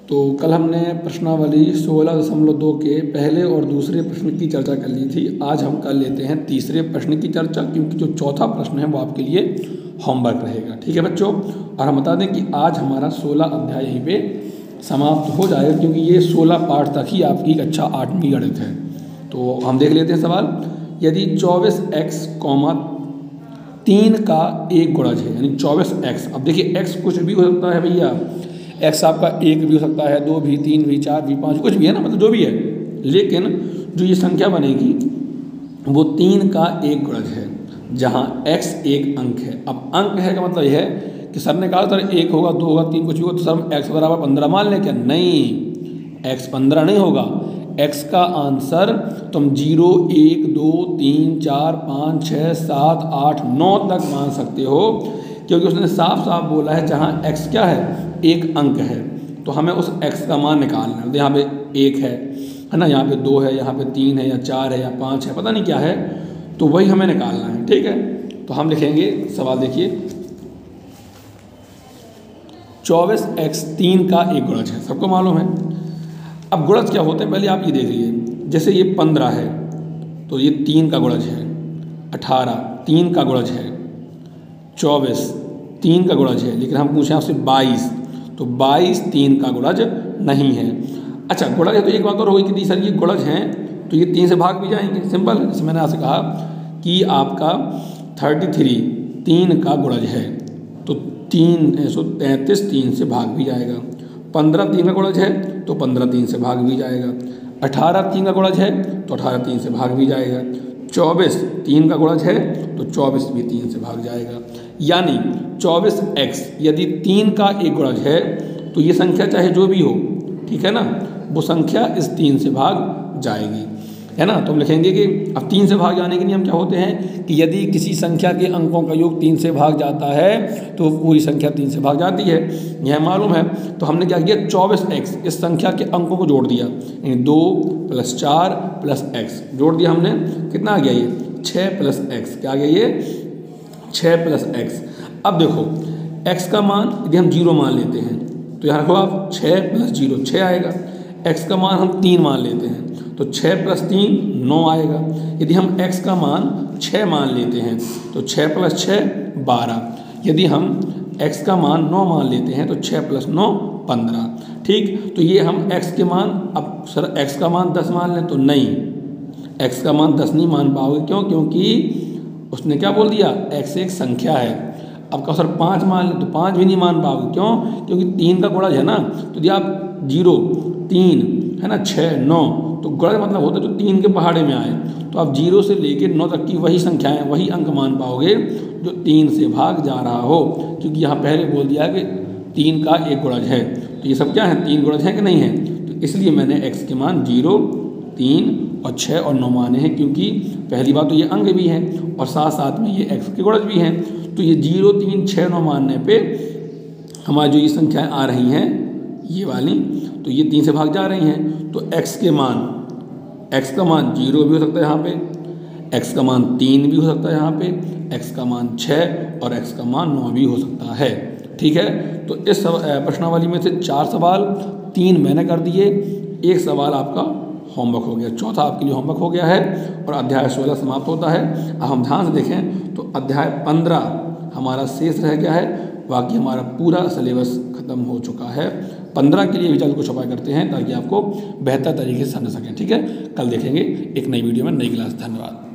तो कल हमने प्रश्नावली 16.2 के पहले और दूसरे प्रश्न की चर्चा कर ली थी। आज हम कर लेते हैं तीसरे प्रश्न की चर्चा, क्योंकि जो चौथा प्रश्न है वो आपके लिए होमवर्क रहेगा। ठीक है बच्चों, और हम बता दें कि आज हमारा 16 अध्याय यहीं पे समाप्त हो जाएगा, क्योंकि ये 16 पाठ तक ही आपकी कक्षा 8वीं गणित है। तो हम देख लेते हैं सवाल। यदि 24x, 3 का एक गुणज है, यानी 24x। अब देखिए x कुछ भी हो सकता है भैया, x आपका 1 भी हो सकता है, 2 भी, 3 भी, 4 भी, 5 कुछ भी है ना, मतलब जो भी है। लेकिन जो ये संख्या बनेगी वो 3 का एक गुणज है, जहाँ x एक अंक है। अब अंक है का मतलब यह है कि सर ने कहा सर 1 होगा, 2 होगा, 3 कुछ भी होगा, तो सर x बराबर 15 मान लें क्या? नहीं, x 15 नहीं होगा। x का आंसर तुम 0, 1, 2, 3, 4, 5, 6, 7, 8, 9 तक मान सकते हो, क्योंकि उसने साफ साफ बोला है जहाँ x क्या है, एक अंक है, तो हमें उस x का मान निकालना है। यहाँ पे 1 है ना, यहाँ पे 2 है, यहाँ पे 3 है या 4 है या 5 है, पता नहीं क्या है, तो वही हमें निकालना है। ठीक है, तो हम लिखेंगे सवाल, देखिए 24x 3 का एक गुणज है, सबको मालूम है। अब गुणज क्या होते हैं पहले आप ये देख लीजिए। जैसे ये 15 है तो ये 3 का गुणज है, 18 3 का गुणज है, 24 3 का गुणज है। लेकिन हम पूछें आपसे 22, तो 22 3 का गुणज नहीं है। अच्छा गुणज है तो एक बात और होगी कि सर ये गुणज हैं तो ये 3 से भाग भी जाएंगे, सिंपल। जैसे मैंने आपसे कहा कि आपका 33 3 का गुणज है, तो 333 3 से भाग भी जाएगा। 15 3 का गुणज है तो 15 3 से भाग भी जाएगा। 18 3 का गुणज है तो 18 3 से भाग भी जाएगा। 24 3 का गुणज है तो 24 भी 3 से भाग जाएगा। यानी 24x यदि 3 का एक गुणज है तो ये संख्या चाहे जो भी हो, ठीक है ना, वो संख्या इस 3 से भाग जाएगी, है ना। तो हम लिखेंगे कि अब 3 से भाग जाने के नियम क्या होते हैं कि यदि किसी संख्या के अंकों का योग 3 से भाग जाता है तो पूरी संख्या 3 से भाग जाती है, यह मालूम है। तो हमने क्या किया, 24x इस संख्या के अंकों को जोड़ दिया, यानी 2 + 4 + x जोड़ दिया हमने। कितना आ गया ये? 6 + x। क्या आ गया ये? 6 + x। अब देखो x का मान यदि हम 0 मान लेते हैं तो यहाँ रखो आप 6 + 0 6 आएगा। x का मान हम 3 मान लेते हैं तो 6 + 3 9 आएगा। यदि हम x का मान 6 मान लेते हैं तो 6 + 6 12। यदि हम x का मान 9 मान लेते हैं तो 6 + 9 15। ठीक, तो ये हम x के मान, अब सर x का मान 10 मान लें तो नहीं, x का मान 10 नहीं मान पाओगे। क्यों? क्योंकि उसने क्या बोल दिया, x एक संख्या है। अब कहो सर 5 मान लें तो 5 भी नहीं मान पाओगे। क्यों? क्योंकि 3 का गुणज है ना, तो यदि आप 0 3 है ना 6 9, तो गुणज मतलब होता है जो 3 के पहाड़े में आए, तो आप 0 से लेकर 9 तक की वही संख्याएं, वही अंक मान पाओगे जो 3 से भाग जा रहा हो, क्योंकि यहाँ पहले बोल दिया कि 3 का एक गुणज है। तो ये सब क्या है, 3 गुणज है कि नहीं है, तो इसलिए मैंने x के मान 0 3 और 6 और 9 माने हैं, क्योंकि पहली बात तो ये अंक भी हैं और साथ साथ में ये x के गुणज भी हैं। तो ये 0 3 6 9 मानने पे हमारी जो ये संख्याएं आ रही हैं ये वाली, तो ये 3 से भाग जा रही हैं। तो x का मान 0 भी हो सकता है यहाँ पे, x का मान 3 भी हो सकता है यहाँ पे, x का मान 6 और x का मान 9 भी हो सकता है। ठीक है, तो इस प्रश्नावली में से 4 सवाल 3 मैंने कर दिए, 1 सवाल आपका होमवर्क हो गया, चौथा आपके लिए होमवर्क हो गया है और अध्याय 16 समाप्त होता है। अब हम ध्यान से देखें तो अध्याय 15 हमारा शेष रह गया है, बाकी हमारा पूरा सिलेबस खत्म हो चुका है। 15 के लिए विचार को छपाई करते हैं ताकि आपको बेहतर तरीके से समझ सकें। ठीक है, कल देखेंगे एक नई वीडियो में नई क्लास। धन्यवाद।